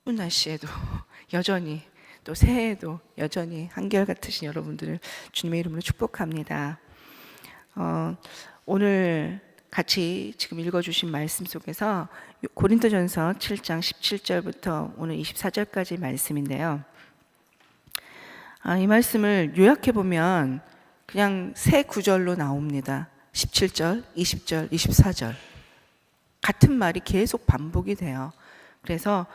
추운 날씨에도 여전히, 또 새해에도 여전히 한결같으신 여러분들을 주님의 이름으로 축복합니다. 오늘 같이 지금 읽어주신 말씀 속에서 고린도전서 7장 17절부터 오늘 24절까지 말씀인데요. 이 말씀을 요약해 보면 그냥 세 구절로 나옵니다. 17절, 20절, 24절 같은 말이 계속 반복이 돼요. 그래서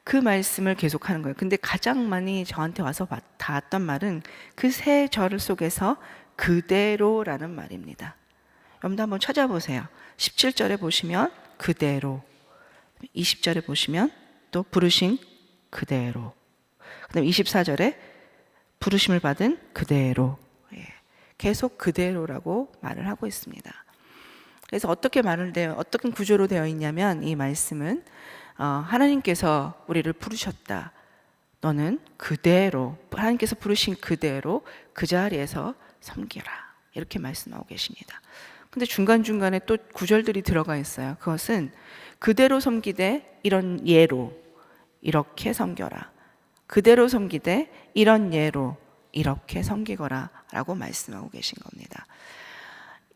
그 말씀을 계속하는 거예요. 근데 가장 많이 저한테 와서 닿았던 말은 그 세 절 속에서 그대로라는 말입니다. 여러분도 한번 찾아보세요. 17절에 보시면 그대로, 20절에 보시면 또 부르신 그대로, 그 다음에 24절에 부르심을 받은 그대로, 계속 그대로라고 말을 하고 있습니다. 그래서 어떤 구조로 되어 있냐면 이 말씀은 하나님께서 우리를 부르셨다. 너는 그대로, 하나님께서 부르신 그대로 그 자리에서 섬기라. 이렇게 말씀하고 계십니다. 근데 중간중간에 또 구절들이 들어가 있어요. 그것은 그대로 섬기되 이런 예로 이렇게 섬겨라. 그대로 섬기되 이런 예로 이렇게 섬기거라 라고 말씀하고 계신 겁니다.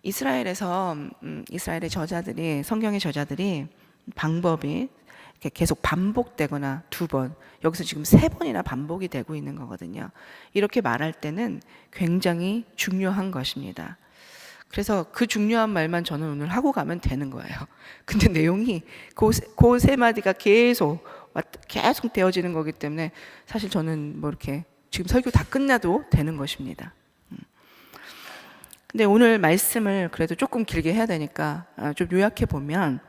이스라엘에서 이스라엘의 저자들이, 성경의 저자들이 방법이 계속 반복되거나 두 번, 여기서 지금 세 번이나 반복이 되고 있는 거거든요. 이렇게 말할 때는 굉장히 중요한 것입니다. 그래서 그 중요한 말만 저는 오늘 하고 가면 되는 거예요. 근데 내용이 그 세 마디가 계속 되어지는 거기 때문에 사실 저는 뭐 이렇게 지금 설교 다 끝나도 되는 것입니다. 근데 오늘 말씀을 그래도 조금 길게 해야 되니까 좀 요약해 보면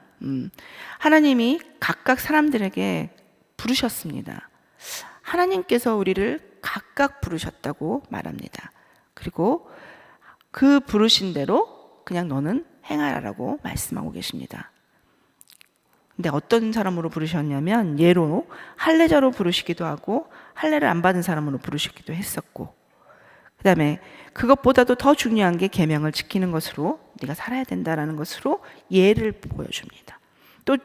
하나님이 각각 사람들에게 부르셨습니다. 하나님께서 우리를 각각 부르셨다고 말합니다. 그리고 그 부르신 대로 그냥 너는 행하라라고 말씀하고 계십니다. 근데 어떤 사람으로 부르셨냐면 예로 할례자로 부르시기도 하고 할례를 안 받은 사람으로 부르시기도 했었고, 그 다음에 그것보다도 더 중요한 게 계명을 지키는 것으로 네가 살아야 된다라는 것으로 예를 보여줍니다. 또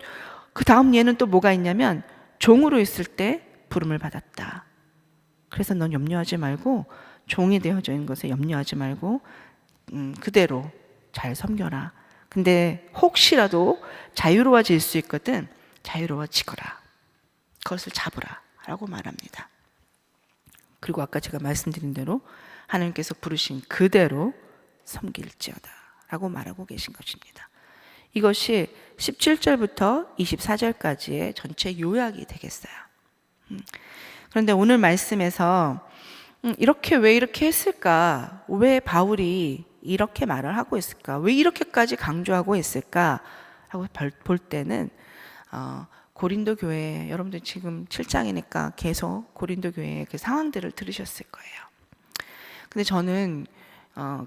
그 다음 예는 또 뭐가 있냐면 종으로 있을 때 부름을 받았다. 그래서 넌 염려하지 말고 종이 되어져 있는 것에 염려하지 말고 그대로 잘 섬겨라. 근데 혹시라도 자유로워질 수 있거든 자유로워지거라. 그것을 잡으라 라고 말합니다. 그리고 아까 제가 말씀드린 대로 하나님께서 부르신 그대로 섬길지어다 라고 말하고 계신 것입니다. 이것이 17절부터 24절까지의 전체 요약이 되겠어요. 그런데 오늘 말씀에서 왜 이렇게 했을까? 왜 바울이 이렇게 말을 하고 있을까? 왜 이렇게까지 강조하고 있을까? 하고 볼 때는 고린도 교회, 여러분들 지금 7장이니까 계속 고린도 교회의 그 상황들을 들으셨을 거예요. 근데 저는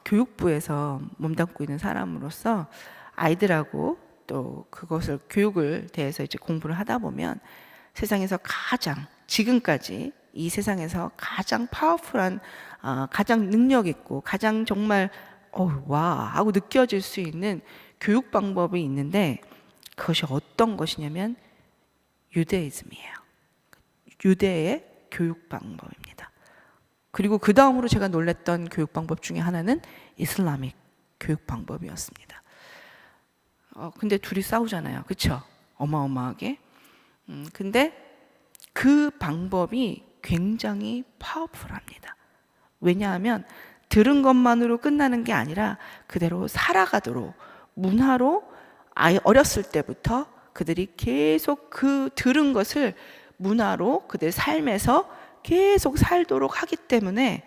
교육부에서 몸담고 있는 사람으로서 아이들하고 또 그것을 교육을 대해서 이제 공부를 하다 보면 세상에서 지금까지 이 세상에서 가장 파워풀한, 가장 능력 있고 가장 정말 와 하고 느껴질 수 있는 교육 방법이 있는데 그것이 어떤 것이냐면 유대이즘이에요. 유대의 교육 방법입니다. 그리고 그 다음으로 제가 놀랐던 교육 방법 중에 하나는 이슬람식 교육 방법이었습니다. 근데 둘이 싸우잖아요. 그렇죠? 어마어마하게. 근데 그 방법이 굉장히 파워풀합니다. 왜냐하면 들은 것만으로 끝나는 게 아니라 그대로 살아가도록 문화로 어렸을 때부터 그들이 계속 그 들은 것을 문화로 그들 삶에서 계속 살도록 하기 때문에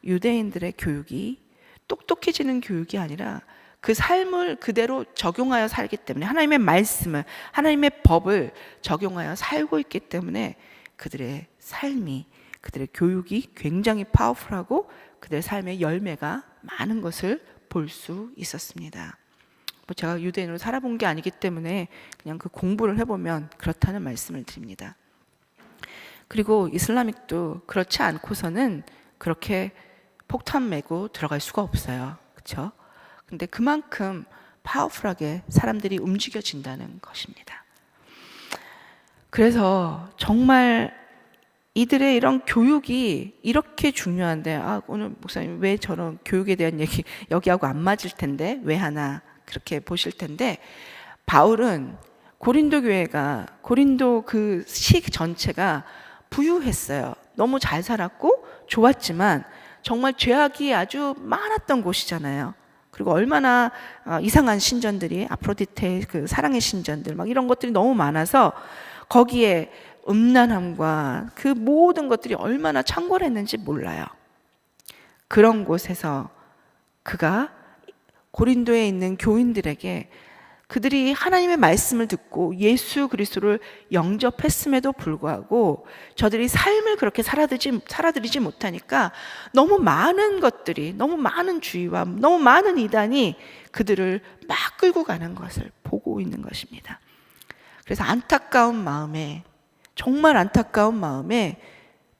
유대인들의 교육이 똑똑해지는 교육이 아니라 그 삶을 그대로 적용하여 살기 때문에 하나님의 말씀을, 하나님의 법을 적용하여 살고 있기 때문에 그들의 삶이, 그들의 교육이 굉장히 파워풀하고 그들의 삶의 열매가 많은 것을 볼 수 있었습니다. 제가 유대인으로 살아본 게 아니기 때문에 그냥 그 공부를 해보면 그렇다는 말씀을 드립니다. 그리고 이슬람식도 그렇지 않고서는 그렇게 폭탄 메고 들어갈 수가 없어요. 그렇죠? 근데 그만큼 파워풀하게 사람들이 움직여진다는 것입니다. 그래서 정말 이들의 이런 교육이 이렇게 중요한데, 오늘 목사님 왜 저런 교육에 대한 얘기 여기하고 안 맞을 텐데 왜 하나 그렇게 보실 텐데, 바울은 고린도 교회가, 고린도 그 시 전체가 부유했어요. 너무 잘 살았고 좋았지만 정말 죄악이 아주 많았던 곳이잖아요. 그리고 얼마나 이상한 신전들이, 아프로디테 그 사랑의 신전들 막 이런 것들이 너무 많아서 거기에 음란함과 그 모든 것들이 얼마나 창궐했는지 몰라요. 그런 곳에서 그가 고린도에 있는 교인들에게, 그들이 하나님의 말씀을 듣고 예수 그리스도를 영접했음에도 불구하고 저들이 삶을 그렇게 살아들이지 못하니까 너무 많은 것들이, 너무 많은 주의와 너무 많은 이단이 그들을 막 끌고 가는 것을 보고 있는 것입니다. 그래서 안타까운 마음에, 정말 안타까운 마음에,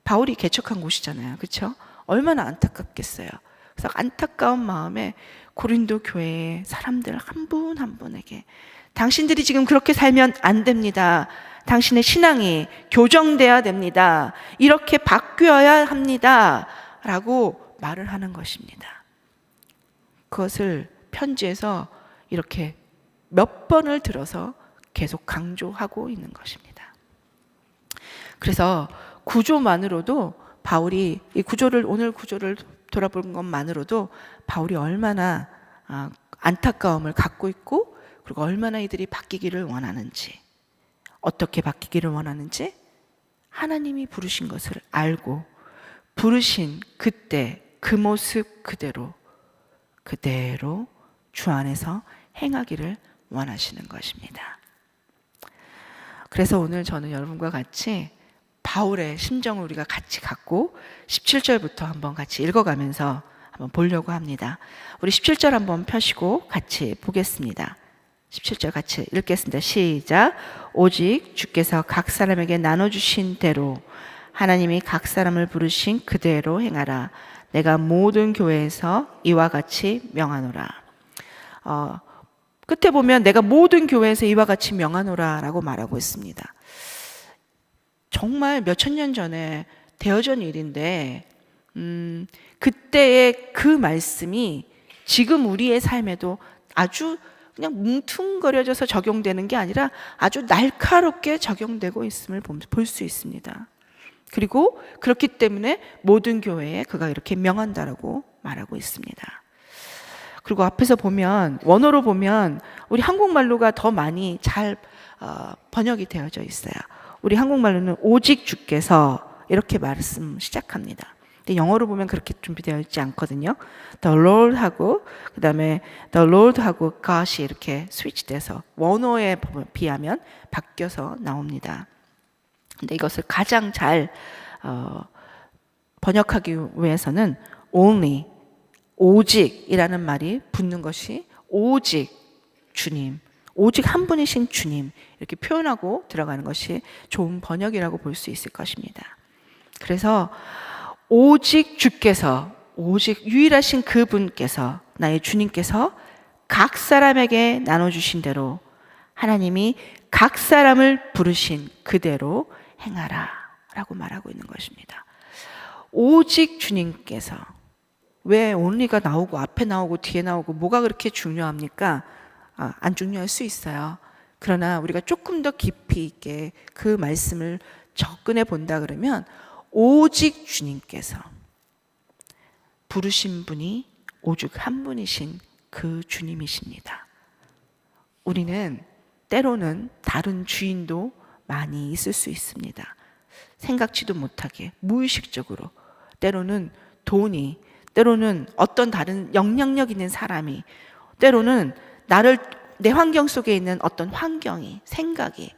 바울이 개척한 곳이잖아요. 그렇죠? 얼마나 안타깝겠어요. 그래서 안타까운 마음에 고린도 교회의 사람들 한 분 한 분에게, 당신들이 지금 그렇게 살면 안 됩니다. 당신의 신앙이 교정돼야 됩니다. 이렇게 바뀌어야 합니다. 라고 말을 하는 것입니다. 그것을 편지에서 이렇게 몇 번을 들어서 계속 강조하고 있는 것입니다. 그래서 구조만으로도 바울이, 이 구조를, 오늘 구조를 돌아보는 것만으로도 바울이 얼마나 안타까움을 갖고 있고, 그리고 얼마나 이들이 바뀌기를 원하는지, 어떻게 바뀌기를 원하는지 하나님이 부르신 것을 알고 부르신 그때 그 모습 그대로 주 안에서 행하기를 원하시는 것입니다. 그래서 오늘 저는 여러분과 같이 바울의 심정을 우리가 같이 갖고 17절부터 한번 같이 읽어가면서 한번 보려고 합니다. 우리 17절 한번 펴시고 같이 보겠습니다. 17절 같이 읽겠습니다. 시작. 오직 주께서 각 사람에게 나눠주신 대로 하나님이 각 사람을 부르신 그대로 행하라. 내가 모든 교회에서 이와 같이 명하노라. 끝에 보면 내가 모든 교회에서 이와 같이 명하노라 라고 말하고 있습니다. 정말 몇천 년 전에 되어진 일인데, 그때의 그 말씀이 지금 우리의 삶에도 아주 그냥 뭉퉁거려져서 적용되는 게 아니라 아주 날카롭게 적용되고 있음을 볼 수 있습니다. 그리고 그렇기 때문에 모든 교회에 그가 이렇게 명한다라고 말하고 있습니다. 그리고 앞에서 보면, 원어로 보면 우리 한국말로가 더 많이 잘 번역이 되어져 있어요. 우리 한국말로는 오직 주께서 이렇게 말씀 시작합니다. 근데 영어로 보면 그렇게 준비되어 있지 않거든요. The Lord 하고 그 다음에 The Lord 하고 God이 이렇게 스위치돼서 원어에 비하면 바뀌어서 나옵니다. 근데 이것을 가장 잘 번역하기 위해서는 only, 오직이라는 말이 붙는 것이, 오직 주님, 오직 한 분이신 주님, 이렇게 표현하고 들어가는 것이 좋은 번역이라고 볼 수 있을 것입니다. 그래서 오직 주께서, 오직 유일하신 그분께서, 나의 주님께서 각 사람에게 나눠주신 대로 하나님이 각 사람을 부르신 그대로 행하라 라고 말하고 있는 것입니다. 오직 주님께서, 왜 only가 나오고 앞에 나오고 뒤에 나오고 뭐가 그렇게 중요합니까? 안 중요할 수 있어요. 그러나 우리가 조금 더 깊이 있게 그 말씀을 접근해 본다 그러면 오직 주님께서 부르신 분이 오직 한 분이신 그 주님이십니다. 우리는 때로는 다른 주인도 많이 있을 수 있습니다. 생각지도 못하게 무의식적으로, 때로는 돈이, 때로는 어떤 다른 영향력 있는 사람이, 때로는 내 환경 속에 있는 어떤 환경이, 생각이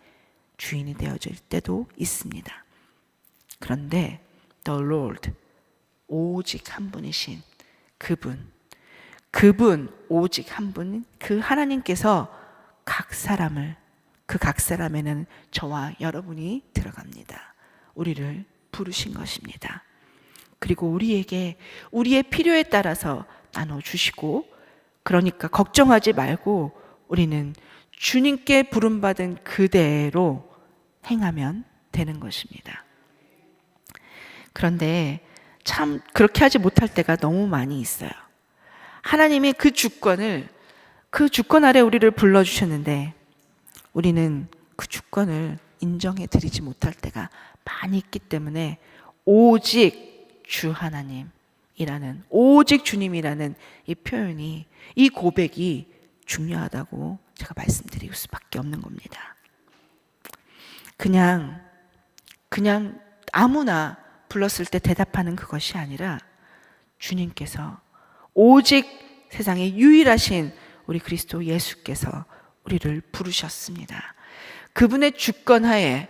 주인이 되어질 때도 있습니다. 그런데 The Lord, 오직 한 분이신 그분 오직 한 분, 그 하나님께서 각 사람을, 그 각 사람에는 저와 여러분이 들어갑니다. 우리를 부르신 것입니다. 그리고 우리에게 우리의 필요에 따라서 나눠주시고, 그러니까 걱정하지 말고 우리는 주님께 부름받은 그대로 행하면 되는 것입니다. 그런데 참 그렇게 하지 못할 때가 너무 많이 있어요. 하나님이 그 주권 아래 우리를 불러주셨는데 우리는 그 주권을 인정해 드리지 못할 때가 많이 있기 때문에 오직 주 하나님이라는, 오직 주님이라는 이 표현이, 이 고백이 중요하다고 제가 말씀드릴 수밖에 없는 겁니다. 그냥 아무나 불렀을 때 대답하는 그것이 아니라 주님께서 오직 세상에 유일하신 우리 그리스도 예수께서 우리를 부르셨습니다. 그분의 주권하에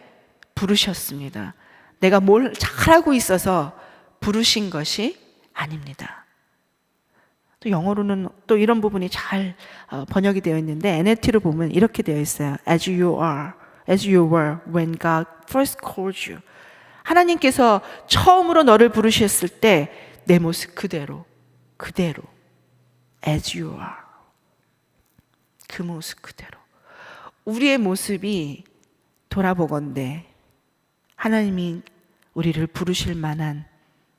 부르셨습니다. 내가 뭘 잘하고 있어서 부르신 것이 아닙니다. 또 영어로는 또 이런 부분이 잘 번역이 되어 있는데 NLT로 보면 이렇게 되어 있어요. As you were when God first called you. 하나님께서 처음으로 너를 부르셨을 때 내 모습 그대로 as you are, 그 모습 그대로. 우리의 모습이 돌아보건대 하나님이 우리를 부르실 만한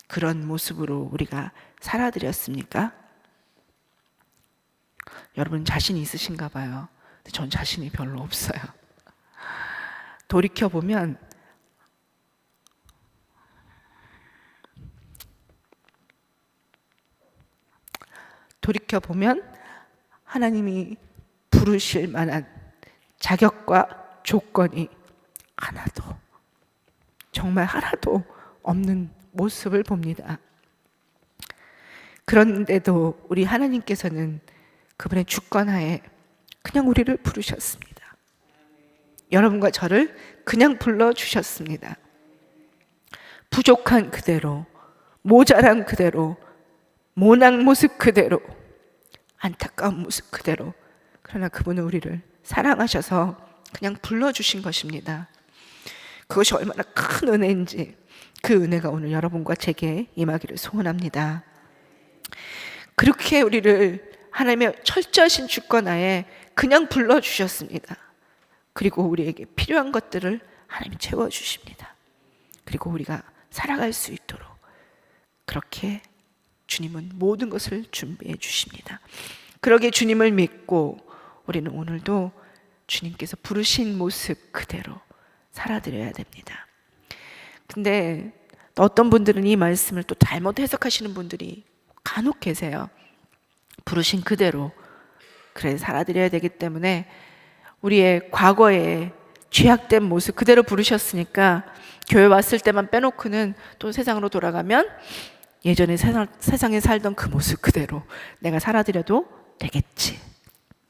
그런 모습으로 우리가 살아드렸습니까? 여러분 자신이 있으신가 봐요. 근데 전 자신이 별로 없어요. 돌이켜보면 하나님이 부르실 만한 자격과 조건이 정말 하나도 없는 모습을 봅니다. 그런데도 우리 하나님께서는 그분의 주권하에 그냥 우리를 부르셨습니다. 여러분과 저를 그냥 불러주셨습니다. 부족한 그대로, 모자란 그대로, 모난 모습 그대로, 안타까운 모습 그대로. 그러나 그분은 우리를 사랑하셔서 그냥 불러주신 것입니다. 그것이 얼마나 큰 은혜인지 그 은혜가 오늘 여러분과 제게 임하기를 소원합니다. 그렇게 우리를 하나님의 철저하신 주권하에 그냥 불러주셨습니다. 그리고 우리에게 필요한 것들을 하나님이 채워주십니다. 그리고 우리가 살아갈 수 있도록 그렇게 주님은 모든 것을 준비해 주십니다. 그러기에 주님을 믿고 우리는 오늘도 주님께서 부르신 모습 그대로 살아드려야 됩니다. 근데 어떤 분들은 이 말씀을 또 잘못 해석하시는 분들이 간혹 계세요. 부르신 그대로 그래 살아드려야 되기 때문에 우리의 과거에 죄악된 모습 그대로 부르셨으니까 교회 왔을 때만 빼놓고는 또 세상으로 돌아가면 예전에 세상에 살던 그 모습 그대로 내가 살아드려도 되겠지.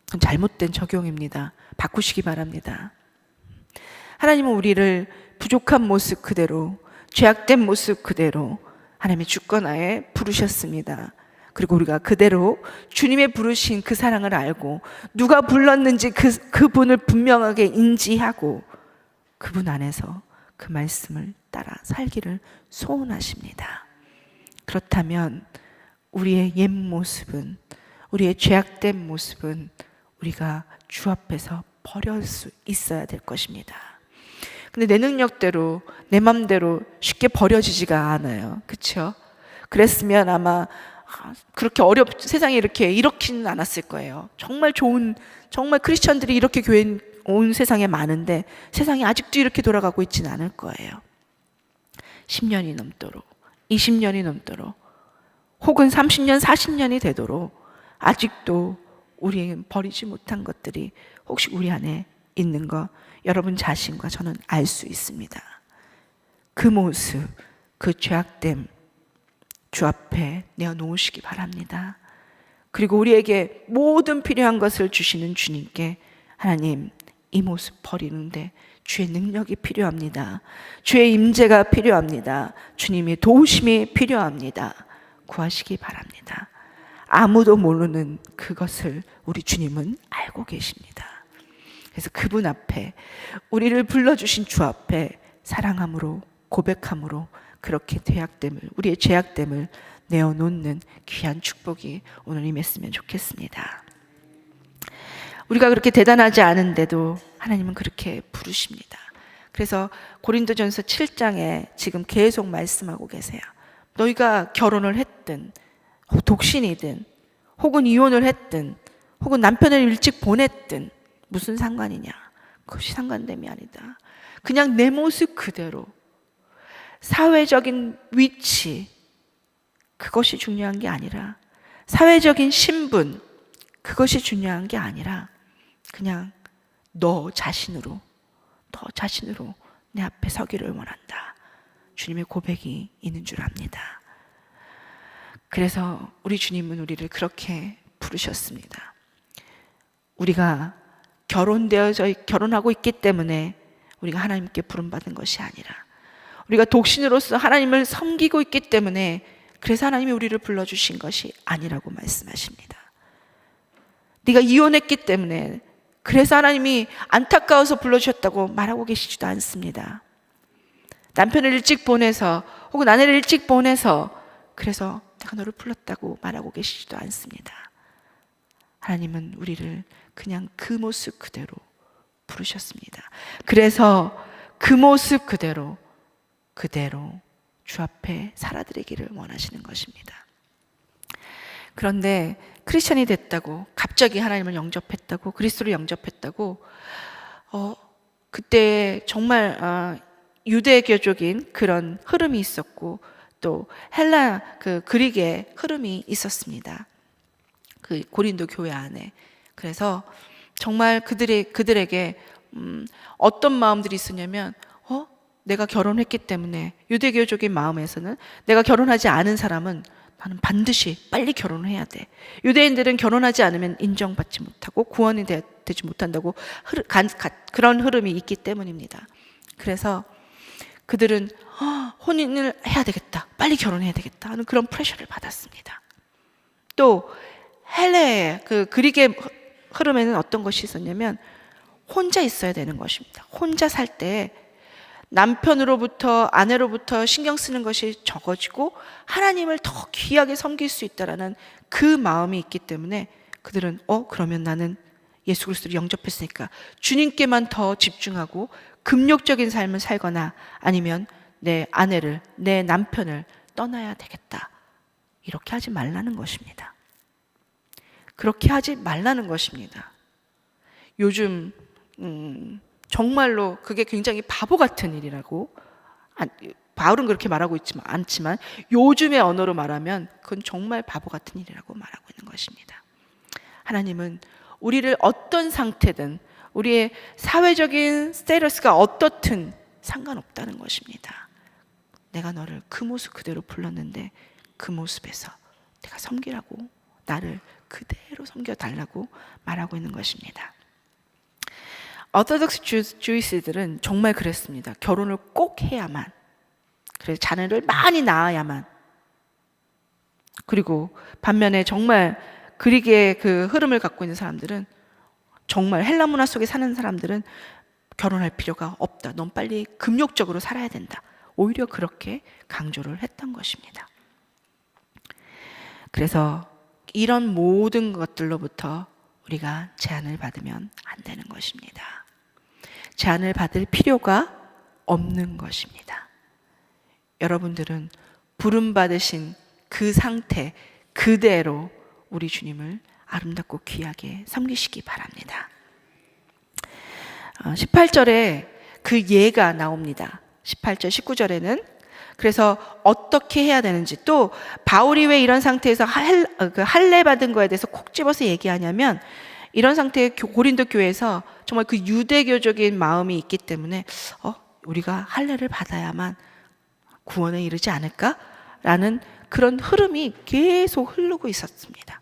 그건 잘못된 적용입니다. 바꾸시기 바랍니다. 하나님은 우리를 부족한 모습 그대로, 죄악된 모습 그대로 하나님의 주권하에 부르셨습니다. 그리고 우리가 그대로 주님의 부르신 그 사랑을 알고 누가 불렀는지 그분을 분명하게 인지하고 그분 안에서 그 말씀을 따라 살기를 소원하십니다. 그렇다면 우리의 옛 모습은, 우리의 죄악된 모습은 우리가 주 앞에서 버릴 수 있어야 될 것입니다. 근데 내 능력대로, 내 맘대로 쉽게 버려지지가 않아요. 그렇죠? 그랬으면 아마 그렇게 세상에 이렇게는 않았을 거예요. 정말 크리스천들이 이렇게 교회 온 세상에 많은데 세상이 아직도 이렇게 돌아가고 있지는 않을 거예요. 10년이 넘도록, 20년이 넘도록, 혹은 30년, 40년이 되도록 아직도 우리에게 버리지 못한 것들이 혹시 우리 안에 있는 거 여러분 자신과 저는 알 수 있습니다. 그 모습, 그 죄악됨 주 앞에 내어놓으시기 바랍니다. 그리고 우리에게 모든 필요한 것을 주시는 주님께 하나님, 이 모습 버리는데 주의 능력이 필요합니다. 주의 임재가 필요합니다. 주님의 도우심이 필요합니다. 구하시기 바랍니다. 아무도 모르는 그것을 우리 주님은 알고 계십니다. 그래서 그분 앞에, 우리를 불러주신 주 앞에 사랑함으로, 고백함으로 그렇게 우리의 죄악됨을 내어놓는 귀한 축복이 오늘 임했으면 좋겠습니다. 우리가 그렇게 대단하지 않은데도 하나님은 그렇게 부르십니다. 그래서 고린도전서 7장에 지금 계속 말씀하고 계세요. 너희가 결혼을 했든 독신이든 혹은 이혼을 했든 혹은 남편을 일찍 보냈든 무슨 상관이냐? 그것이 상관됨이 아니다. 그냥 내 모습 그대로 사회적인 위치 그것이 중요한 게 아니라 사회적인 신분 그것이 중요한 게 아니라 그냥 너 자신으로 내 앞에 서기를 원한다. 주님의 고백이 있는 줄 압니다. 그래서 우리 주님은 우리를 그렇게 부르셨습니다. 우리가 결혼하고 있기 때문에 우리가 하나님께 부름받은 것이 아니라 우리가 독신으로서 하나님을 섬기고 있기 때문에 그래서 하나님이 우리를 불러주신 것이 아니라고 말씀하십니다. 네가 이혼했기 때문에 그래서 하나님이 안타까워서 불러주셨다고 말하고 계시지도 않습니다. 남편을 일찍 보내서 혹은 아내를 일찍 보내서 그래서 내가 너를 불렀다고 말하고 계시지도 않습니다. 하나님은 우리를 그냥 그 모습 그대로 부르셨습니다. 그래서 그 모습 그대로 주 앞에 살아드리기를 원하시는 것입니다. 그런데 크리스천이 됐다고 갑자기 하나님을 영접했다고 그리스도를 영접했다고 그때 정말 유대교적인 그런 흐름이 있었고 또 헬라 그릭의 흐름이 있었습니다. 그 고린도 교회 안에. 그래서 정말 그들에게 어떤 마음들이 있었냐면 내가 결혼했기 때문에 유대교적인 마음에서는 내가 결혼하지 않은 사람은 나는 반드시 빨리 결혼을 해야 돼. 유대인들은 결혼하지 않으면 인정받지 못하고 구원이 되지 못한다고 그런 흐름이 있기 때문입니다. 그래서 그들은 혼인을 해야 되겠다. 빨리 결혼해야 되겠다 하는 그런 프레셔를 받았습니다. 또 헬레의 그 그릭의 흐름에는 어떤 것이 있었냐면 혼자 있어야 되는 것입니다. 혼자 살 때 남편으로부터 아내로부터 신경 쓰는 것이 적어지고 하나님을 더 귀하게 섬길 수 있다라는 그 마음이 있기 때문에 그들은 그러면 나는 예수 그리스도를 영접했으니까 주님께만 더 집중하고 금욕적인 삶을 살거나 아니면 내 아내를 내 남편을 떠나야 되겠다. 이렇게 하지 말라는 것입니다. 그렇게 하지 말라는 것입니다. 요즘 정말로 그게 굉장히 바보 같은 일이라고 바울은 그렇게 말하고 있지만 않지만 요즘의 언어로 말하면 그건 정말 바보 같은 일이라고 말하고 있는 것입니다. 하나님은 우리를 어떤 상태든 우리의 사회적인 스테이터스가 어떻든 상관없다는 것입니다. 내가 너를 그 모습 그대로 불렀는데 그 모습에서 내가 섬기라고 나를 그대로 섬겨달라고 말하고 있는 것입니다. 오토독스 주이스들은 정말 그랬습니다. 결혼을 꼭 해야만, 그래서 자녀를 많이 낳아야만. 그리고 반면에 정말 그릭의 그 흐름을 갖고 있는 사람들은 정말 헬라 문화 속에 사는 사람들은 결혼할 필요가 없다. 넌 빨리 금욕적으로 살아야 된다. 오히려 그렇게 강조를 했던 것입니다. 그래서 이런 모든 것들로부터 우리가 제한을 받으면 안 되는 것입니다. 제한을 받을 필요가 없는 것입니다. 여러분들은 부름받으신 그 상태 그대로 우리 주님을 아름답고 귀하게 섬기시기 바랍니다. 18절에 그 예가 나옵니다. 18절 19절에는 그래서 어떻게 해야 되는지, 또 바울이 왜 이런 상태에서 할례 받은 거에 대해서 콕 집어서 얘기하냐면 이런 상태의 고린도 교회에서 정말 그 유대교적인 마음이 있기 때문에 우리가 할례를 받아야만 구원에 이르지 않을까라는 그런 흐름이 계속 흐르고 있었습니다.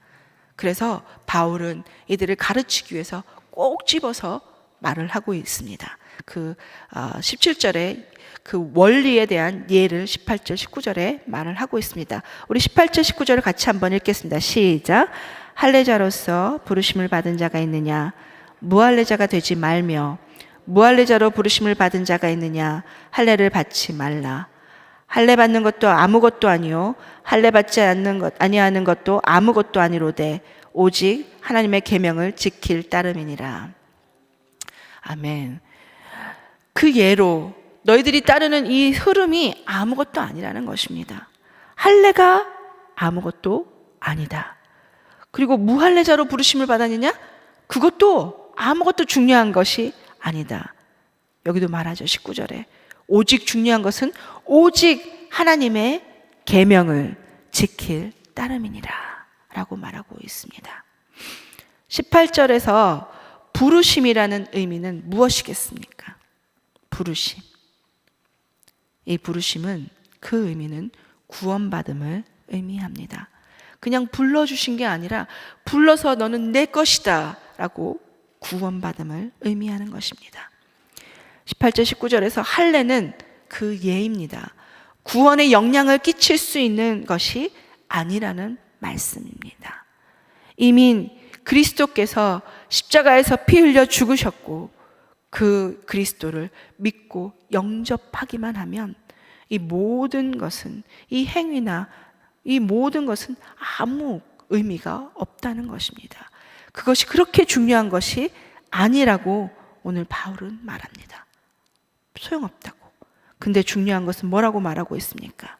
그래서 바울은 이들을 가르치기 위해서 꼭 집어서 말을 하고 있습니다. 그 17절에 그 원리에 대한 예를 18절 19절에 말을 하고 있습니다. 우리 18절 19절을 같이 한번 읽겠습니다. 시작. 할례자로서 부르심을 받은 자가 있느냐? 무할례자가 되지 말며, 무할례자로 부르심을 받은 자가 있느냐? 할례를 받지 말라. 할례 받는 것도 아무것도 아니요 할례 받지 아니하는 것도 아무것도 아니로되 오직 하나님의 계명을 지킬 따름이니라. 아멘. 그 예로 너희들이 따르는 이 흐름이 아무것도 아니라는 것입니다. 할례가 아무것도 아니다. 그리고 무할례자로 부르심을 받았느냐? 그것도 아무것도 중요한 것이 아니다. 여기도 말하죠. 19절에 오직 중요한 것은 오직 하나님의 계명을 지킬 따름이니라 라고 말하고 있습니다. 18절에서 부르심이라는 의미는 무엇이겠습니까? 부르심. 이 부르심은 그 의미는 구원받음을 의미합니다. 그냥 불러주신 게 아니라 불러서 너는 내 것이다 라고 구원받음을 의미하는 것입니다. 18절 19절에서 할례는 그 예입니다. 구원의 영향을 끼칠 수 있는 것이 아니라는 말씀입니다. 이미 그리스도께서 십자가에서 피 흘려 죽으셨고 그 그리스도를 믿고 영접하기만 하면 이 모든 것은, 이 행위나 이 모든 것은 아무 의미가 없다는 것입니다. 그것이 그렇게 중요한 것이 아니라고 오늘 바울은 말합니다. 소용없다고. 근데 중요한 것은 뭐라고 말하고 있습니까?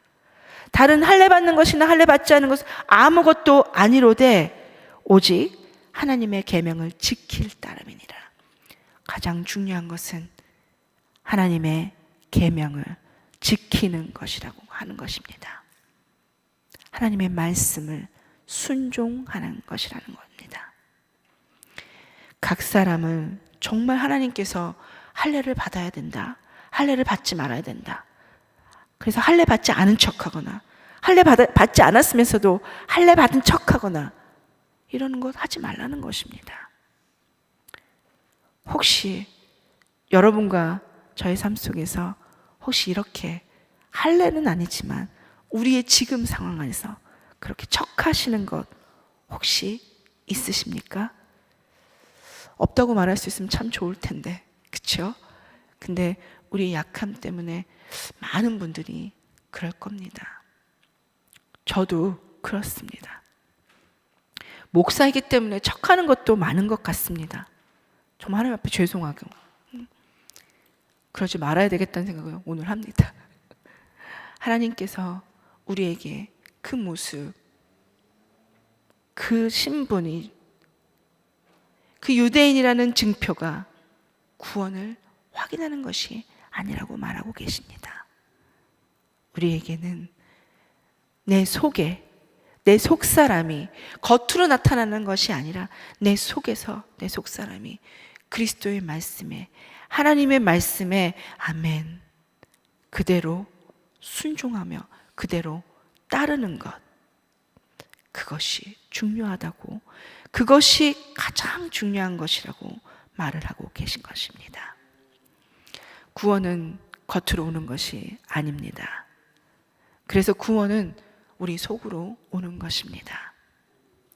다른 할례 받는 것이나 할례 받지 않은 것은 아무것도 아니로되 오직 하나님의 계명을 지킬 따름이니라. 가장 중요한 것은 하나님의 계명을 지키는 것이라고 하는 것입니다. 하나님의 말씀을 순종하는 것이라는 겁니다. 각 사람은 정말 하나님께서 할례를 받아야 된다, 할례를 받지 말아야 된다, 그래서 할례 받지 않은 척하거나 할례 받지 않았으면서도 할례 받은 척하거나 이러는 것 하지 말라는 것입니다. 혹시 여러분과 저의 삶 속에서 혹시 이렇게 할례는 아니지만 우리의 지금 상황 안에서 그렇게 척하시는 것 혹시 있으십니까? 없다고 말할 수 있으면 참 좋을 텐데, 그렇죠? 근데 우리의 약함 때문에 많은 분들이 그럴 겁니다. 저도 그렇습니다. 목사이기 때문에 척하는 것도 많은 것 같습니다. 정말 하나님 앞에 죄송하고 그러지 말아야 되겠다는 생각을 오늘 합니다. 하나님께서 우리에게 그 모습, 그 신분이, 그 유대인이라는 증표가 구원을 확인하는 것이 아니라고 말하고 계십니다. 우리에게는 내 속에, 내 속사람이 겉으로 나타나는 것이 아니라 내 속에서 내 속사람이 그리스도의 말씀에, 하나님의 말씀에 아멘 그대로 순종하며 그대로 따르는 것, 그것이 중요하다고, 그것이 가장 중요한 것이라고 말을 하고 계신 것입니다. 구원은 겉으로 오는 것이 아닙니다. 그래서 구원은 우리 속으로 오는 것입니다.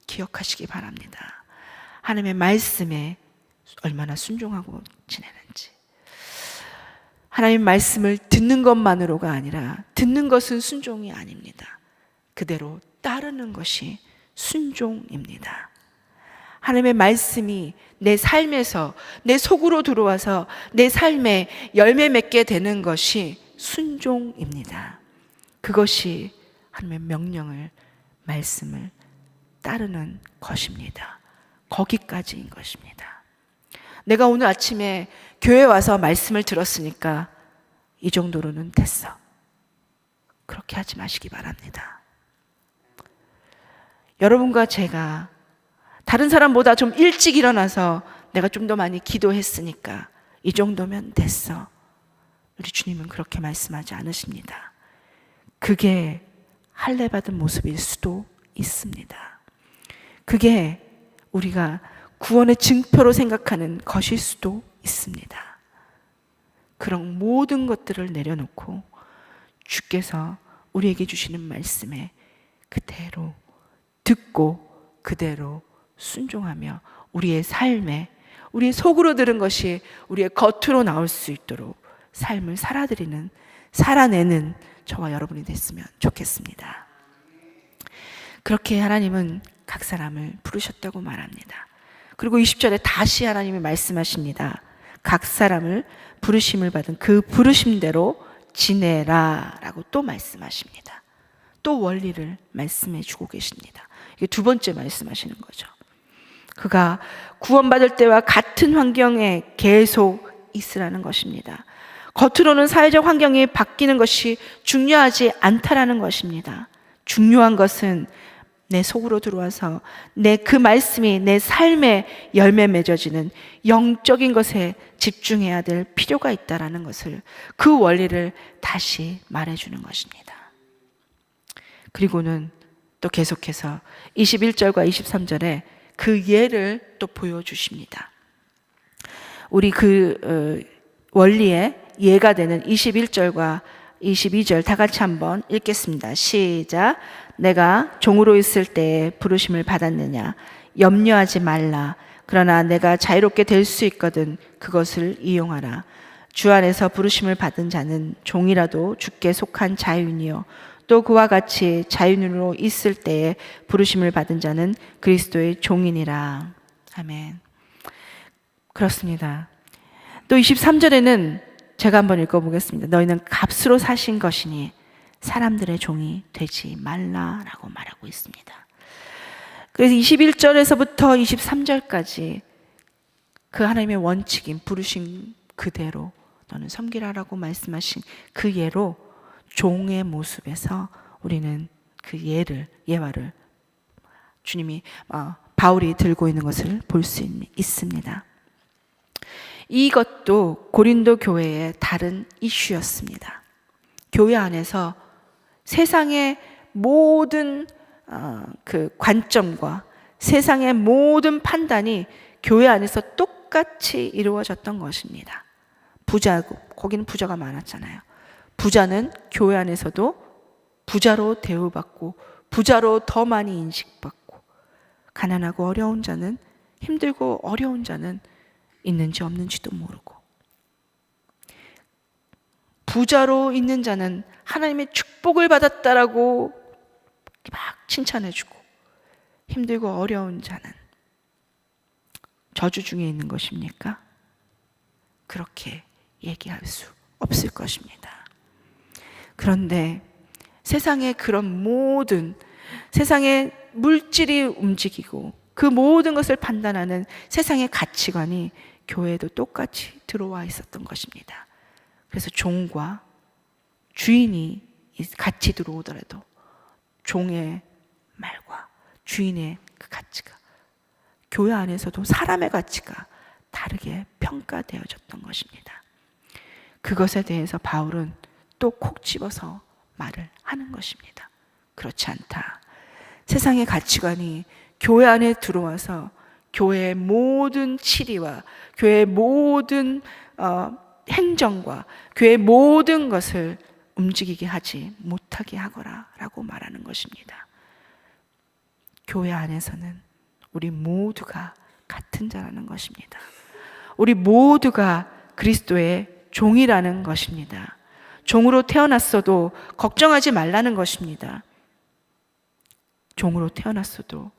기억하시기 바랍니다. 하나님의 말씀에 얼마나 순종하고 지내는지. 하나님 말씀을 듣는 것만으로가 아니라 듣는 것은 순종이 아닙니다. 그대로 따르는 것이 순종입니다. 하나님의 말씀이 내 삶에서 내 속으로 들어와서 내 삶에 열매 맺게 되는 것이 순종입니다. 그것이 하나님의 명령을, 말씀을 따르는 것입니다. 거기까지인 것입니다. 내가 오늘 아침에 교회 와서 말씀을 들었으니까 이 정도로는 됐어. 그렇게 하지 마시기 바랍니다. 여러분과 제가 다른 사람보다 좀 일찍 일어나서 내가 좀 더 많이 기도했으니까 이 정도면 됐어. 우리 주님은 그렇게 말씀하지 않으십니다. 그게 할례 받은 모습일 수도 있습니다. 그게 우리가 구원의 증표로 생각하는 것일 수도 있습니다. 그런 모든 것들을 내려놓고 주께서 우리에게 주시는 말씀에 그대로 듣고 그대로 순종하며 우리의 삶에, 우리의 속으로 들은 것이 우리의 겉으로 나올 수 있도록 삶을 살아내는 저와 여러분이 됐으면 좋겠습니다. 그렇게 하나님은 각 사람을 부르셨다고 말합니다. 그리고 20절에 다시 하나님이 말씀하십니다. 각 사람을 부르심을 받은 그 부르심대로 지내라 라고 또 말씀하십니다. 또 원리를 말씀해 주고 계십니다. 이게 두 번째 말씀하시는 거죠. 그가 구원받을 때와 같은 환경에 계속 있으라는 것입니다. 겉으로는 사회적 환경이 바뀌는 것이 중요하지 않다라는 것입니다. 중요한 것은 내 속으로 들어와서 내 그 말씀이 내 삶에 열매 맺어지는 영적인 것에 집중해야 될 필요가 있다라는 것을, 그 원리를 다시 말해주는 것입니다. 그리고는 또 계속해서 21절과 23절에 그 예를 또 보여주십니다. 우리 그 원리의 예가 되는 21절과 22절 다 같이 한번 읽겠습니다. 시작. 내가 종으로 있을 때에 부르심을 받았느냐? 염려하지 말라. 그러나 내가 자유롭게 될 수 있거든 그것을 이용하라. 주 안에서 부르심을 받은 자는 종이라도 주께 속한 자유인이요, 또 그와 같이 자유인으로 있을 때에 부르심을 받은 자는 그리스도의 종이니라. 아멘. 그렇습니다. 또 23절에는 제가 한번 읽어보겠습니다. 너희는 값으로 사신 것이니 사람들의 종이 되지 말라라고 말하고 있습니다. 그래서 21절에서부터 23절까지 그 하나님의 원칙인 부르신 그대로 너는 섬기라라고 말씀하신 그 예로 종의 모습에서 우리는 그 예화를 주님이 바울이 들고 있는 것을 볼 수 있습니다. 이것도 고린도 교회의 다른 이슈였습니다. 교회 안에서 세상의 모든 그 관점과 세상의 모든 판단이 교회 안에서 똑같이 이루어졌던 것입니다. 거기는 부자가 많았잖아요. 부자는 교회 안에서도 부자로 대우받고 부자로 더 많이 인식받고, 가난하고 어려운 자는, 힘들고 어려운 자는 있는지 없는지도 모르고, 부자로 있는 자는 하나님의 축복을 받았다라고 막 칭찬해주고, 힘들고 어려운 자는 저주 중에 있는 것입니까? 그렇게 얘기할 수 없을 것입니다. 그런데 세상의 그런 모든, 세상의 물질이 움직이고 그 모든 것을 판단하는 세상의 가치관이 교회에도 똑같이 들어와 있었던 것입니다. 그래서 종과 주인이 같이 들어오더라도 종의 말과 주인의 그 가치가, 교회 안에서도 사람의 가치가 다르게 평가되어졌던 것입니다. 그것에 대해서 바울은 또 콕 집어서 말을 하는 것입니다. 그렇지 않다. 세상의 가치관이 교회 안에 들어와서 교회의 모든 치리와 교회의 모든 행정과 교회의 모든 것을 움직이게 하지 못하게 하거라 라고 말하는 것입니다. 교회 안에서는 우리 모두가 같은 자라는 것입니다. 우리 모두가 그리스도의 종이라는 것입니다. 종으로 태어났어도 걱정하지 말라는 것입니다. 종으로 태어났어도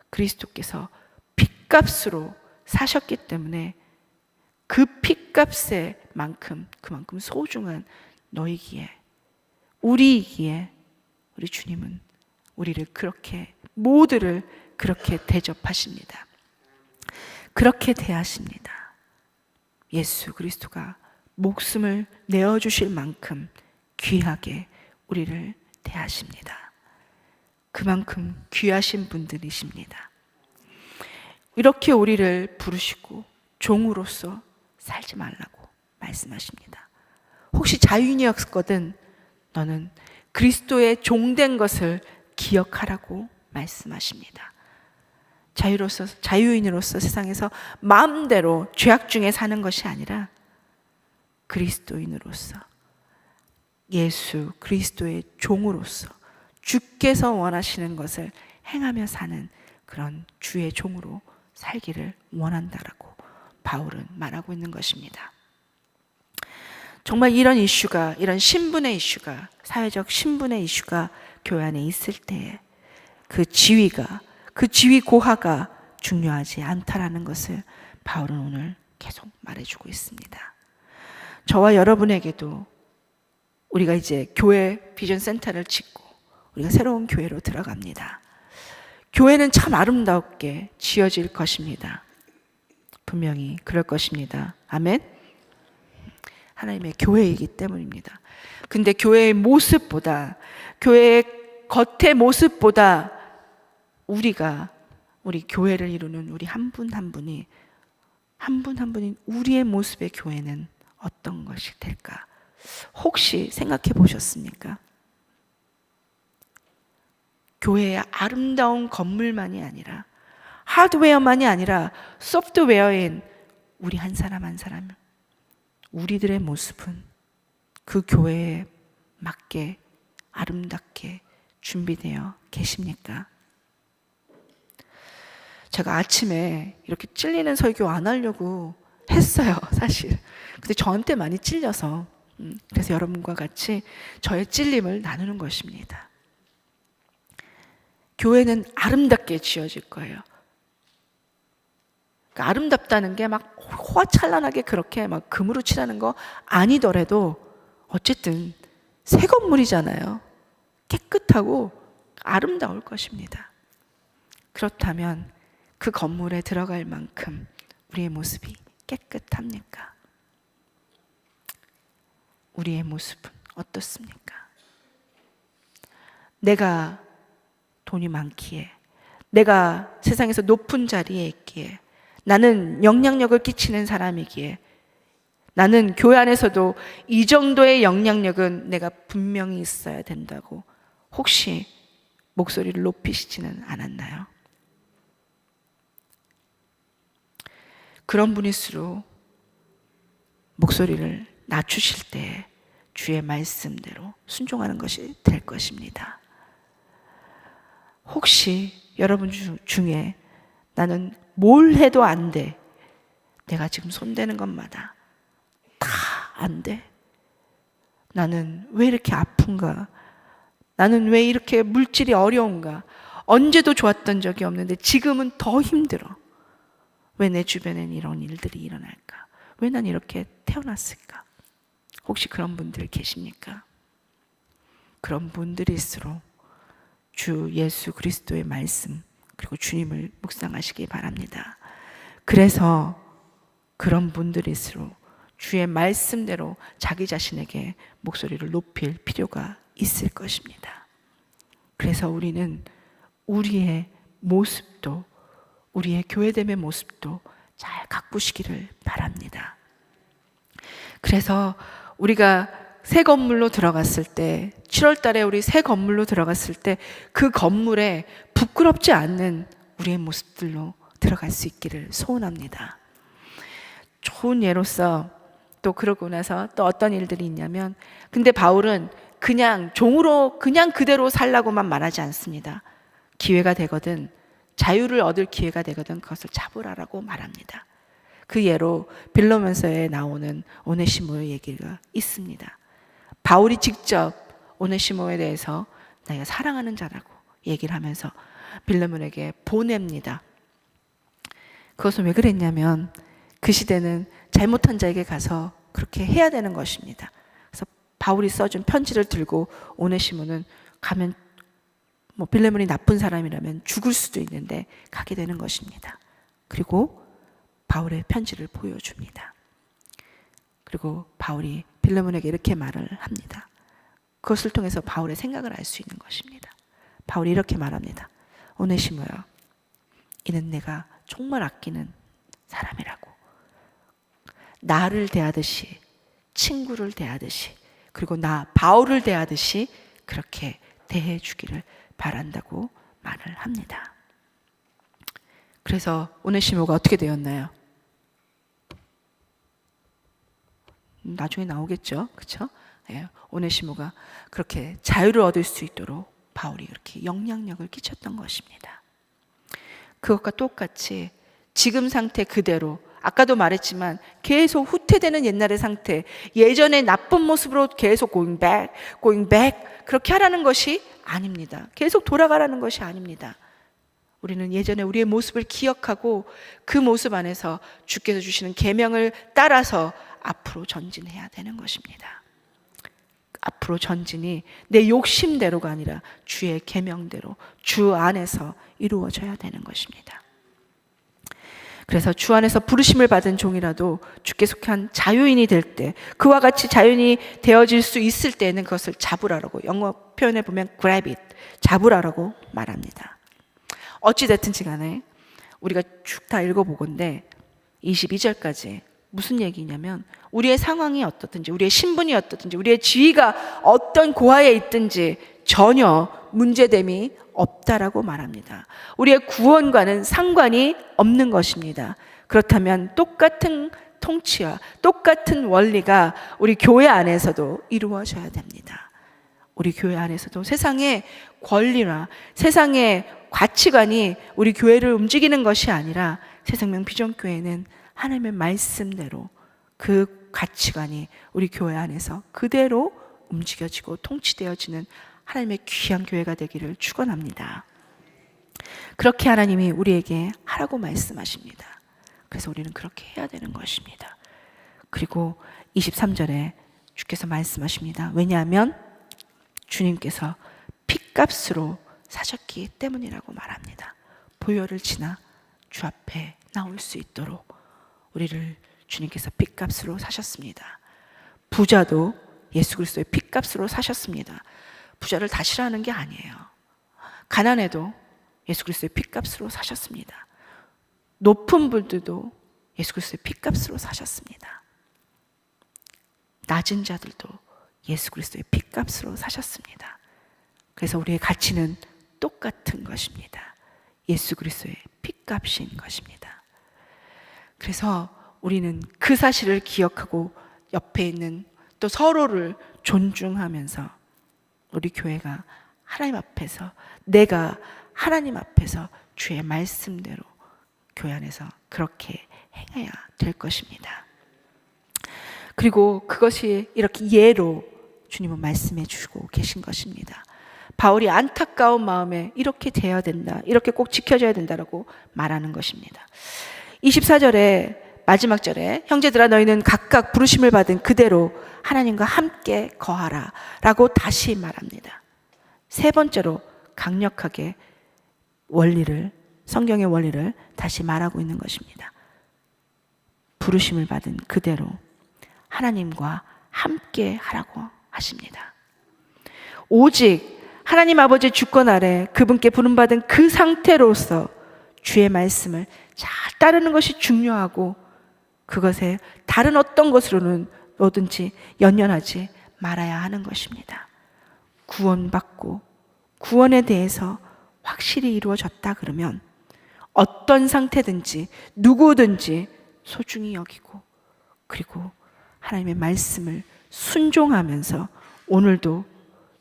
그리스도께서 핏값으로 사셨기 때문에 그 핏값에 그만큼 소중한 너희기에, 우리이기에 우리 주님은 우리를 그렇게, 모두를 그렇게 대접하십니다. 그렇게 대하십니다. 예수 그리스도가 목숨을 내어주실 만큼 귀하게 우리를 대하십니다. 그만큼 귀하신 분들이십니다. 이렇게 우리를 부르시고 종으로서 살지 말라고 말씀하십니다. 혹시 자유인이었거든 너는 그리스도의 종된 것을 기억하라고 말씀하십니다. 자유인으로서 세상에서 마음대로 죄악 중에 사는 것이 아니라 그리스도인으로서, 예수 그리스도의 종으로서 주께서 원하시는 것을 행하며 사는 그런 주의 종으로 살기를 원한다라고 바울은 말하고 있는 것입니다. 정말 이런 이슈가, 이런 신분의 이슈가, 사회적 신분의 이슈가 교회 안에 있을 때에 그 지위 고하가 중요하지 않다라는 것을 바울은 오늘 계속 말해주고 있습니다. 저와 여러분에게도 우리가 이제 교회 비전 센터를 짓고 우리가 새로운 교회로 들어갑니다. 교회는 참 아름답게 지어질 것입니다. 분명히 그럴 것입니다. 아멘. 하나님의 교회이기 때문입니다. 근데 교회의 모습보다, 교회의 겉의 모습보다 우리 교회를 이루는 우리 한 분 한 분이 우리의 모습의 교회는 어떤 것이 될까? 혹시 생각해 보셨습니까? 교회의 아름다운 건물만이 아니라, 하드웨어만이 아니라 소프트웨어인 우리 한 사람 한 사람, 우리들의 모습은 그 교회에 맞게 아름답게 준비되어 계십니까? 제가 아침에 이렇게 찔리는 설교 안 하려고 했어요, 사실. 근데 저한테 많이 찔려서, 그래서 여러분과 같이 저의 찔림을 나누는 것입니다. 교회는 아름답게 지어질 거예요. 그러니까 아름답다는 게 막 호화찬란하게 그렇게 막 금으로 칠하는 거 아니더라도 어쨌든 새 건물이잖아요. 깨끗하고 아름다울 것입니다. 그렇다면 그 건물에 들어갈 만큼 우리의 모습이 깨끗합니까? 우리의 모습은 어떻습니까? 내가 돈이 많기에, 내가 세상에서 높은 자리에 있기에, 나는 영향력을 끼치는 사람이기에, 나는 교회 안에서도 이 정도의 영향력은 내가 분명히 있어야 된다고 혹시 목소리를 높이시지는 않았나요? 그런 분일수록 목소리를 낮추실 때 주의 말씀대로 순종하는 것이 될 것입니다. 혹시 여러분 중에 나는 뭘 해도 안 돼, 내가 지금 손대는 것마다 다 안 돼, 나는 왜 이렇게 아픈가, 나는 왜 이렇게 물질이 어려운가, 언제도 좋았던 적이 없는데 지금은 더 힘들어, 왜 내 주변엔 이런 일들이 일어날까, 왜 난 이렇게 태어났을까? 혹시 그런 분들 계십니까? 그런 분들일수록 주 예수 그리스도의 말씀 그리고 주님을 묵상하시기 바랍니다. 그래서 그런 분들일수록 주의 말씀대로 자기 자신에게 목소리를 높일 필요가 있을 것입니다. 그래서 우리는 우리의 모습도, 우리의 교회됨의 모습도 잘 가꾸시기를 바랍니다. 그래서 우리가 새 건물로 들어갔을 때, 7월 달에 우리 새 건물로 들어갔을 때 그 건물에 부끄럽지 않는 우리의 모습들로 들어갈 수 있기를 소원합니다. 좋은 예로서 또 그러고 나서 또 어떤 일들이 있냐면, 근데 바울은 그냥 종으로 그냥 그대로 살라고만 말하지 않습니다. 기회가 되거든, 자유를 얻을 기회가 되거든 그것을 잡으라라고 말합니다. 그 예로 빌로면서에 나오는 오네시모의 얘기가 있습니다. 바울이 직접 오네시모에 대해서 내가 사랑하는 자라고 얘기를 하면서 빌레몬에게 보냅니다. 그것은 왜 그랬냐면 그 시대는 잘못한 자에게 가서 그렇게 해야 되는 것입니다. 그래서 바울이 써준 편지를 들고 오네시모는 가면 빌레몬이 나쁜 사람이라면 죽을 수도 있는데 가게 되는 것입니다. 그리고 바울의 편지를 보여줍니다. 그리고 바울이 빌레몬에게 이렇게 말을 합니다. 그것을 통해서 바울의 생각을 알 수 있는 것입니다. 바울이 이렇게 말합니다. 오네시모여, 이는 내가 정말 아끼는 사람이라고. 나를 대하듯이, 친구를 대하듯이, 그리고 나 바울을 대하듯이 그렇게 대해 주기를 바란다고 말을 합니다. 그래서 오네시모가 어떻게 되었나요? 나중에 나오겠죠, 그렇죠? 예, 오네시모가 그렇게 자유를 얻을 수 있도록 바울이 그렇게 영향력을 끼쳤던 것입니다. 그것과 똑같이 지금 상태 그대로, 아까도 말했지만 계속 후퇴되는 옛날의 상태, 예전의 나쁜 모습으로 계속 going back 그렇게 하라는 것이 아닙니다. 계속 돌아가라는 것이 아닙니다. 우리는 예전에 우리의 모습을 기억하고 그 모습 안에서 주께서 주시는 계명을 따라서 앞으로 전진해야 되는 것입니다. 앞으로 전진이 내 욕심대로가 아니라 주의 계명대로 주 안에서 이루어져야 되는 것입니다. 그래서 주 안에서 부르심을 받은 종이라도 주께 속한 자유인이 될 때, 그와 같이 자유인이 되어질 수 있을 때에는 그것을 잡으라고, 영어 표현에 보면 grab it, 잡으라고 말합니다. 어찌됐든지 간에 우리가 쭉 다 읽어보건데 22절까지 무슨 얘기냐면, 우리의 상황이 어떻든지, 우리의 신분이 어떻든지, 우리의 지위가 어떤 고하에 있든지 전혀 문제됨이 없다라고 말합니다. 우리의 구원과는 상관이 없는 것입니다. 그렇다면 똑같은 통치와 똑같은 원리가 우리 교회 안에서도 이루어져야 됩니다. 우리 교회 안에서도 세상의 권리나 세상의 가치관이 우리 교회를 움직이는 것이 아니라 새생명 비전교회는 하나님의 말씀대로 그 가치관이 우리 교회 안에서 그대로 움직여지고 통치되어지는 하나님의 귀한 교회가 되기를 축원합니다. 그렇게 하나님이 우리에게 하라고 말씀하십니다. 그래서 우리는 그렇게 해야 되는 것입니다. 그리고 23절에 주께서 말씀하십니다. 왜냐하면 주님께서 핏값으로 사셨기 때문이라고 말합니다. 보혈을 지나 주 앞에 나올 수 있도록 우리를 주님께서 핏값으로 사셨습니다. 부자도 예수 그리스도의 핏값으로 사셨습니다. 부자를 다 싫어하는 게 아니에요. 가난해도 예수 그리스도의 핏값으로 사셨습니다. 높은 분들도 예수 그리스도의 핏값으로 사셨습니다. 낮은 자들도 예수 그리스도의 핏값으로 사셨습니다. 그래서 우리의 가치는 똑같은 것입니다. 예수 그리스도의 핏값인 것입니다. 그래서 우리는 그 사실을 기억하고 옆에 있는 또 서로를 존중하면서 우리 교회가 하나님 앞에서, 내가 하나님 앞에서 주의 말씀대로 교회 안에서 그렇게 행해야 될 것입니다. 그리고 그것이 이렇게 예로 주님은 말씀해 주시고 계신 것입니다. 바울이 안타까운 마음에 이렇게 되어야 된다, 이렇게 꼭 지켜져야 된다라고 말하는 것입니다. 24절에 마지막 절에 형제들아 너희는 각각 부르심을 받은 그대로 하나님과 함께 거하라 라고 다시 말합니다. 세 번째로 강력하게 원리를, 성경의 원리를 다시 말하고 있는 것입니다. 부르심을 받은 그대로 하나님과 함께 하라고 하십니다. 오직 하나님 아버지의 주권 아래 그분께 부름받은 그 상태로서 주의 말씀을 잘 따르는 것이 중요하고, 그것에 다른 어떤 것으로는 뭐든지 연연하지 말아야 하는 것입니다. 구원받고 구원에 대해서 확실히 이루어졌다 그러면 어떤 상태든지 누구든지 소중히 여기고, 그리고 하나님의 말씀을 순종하면서 오늘도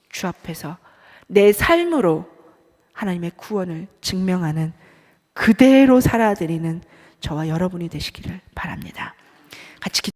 주 앞에서 내 삶으로 하나님의 구원을 증명하는, 그대로 살아드리는 저와 여러분이 되시기를 바랍니다. 같이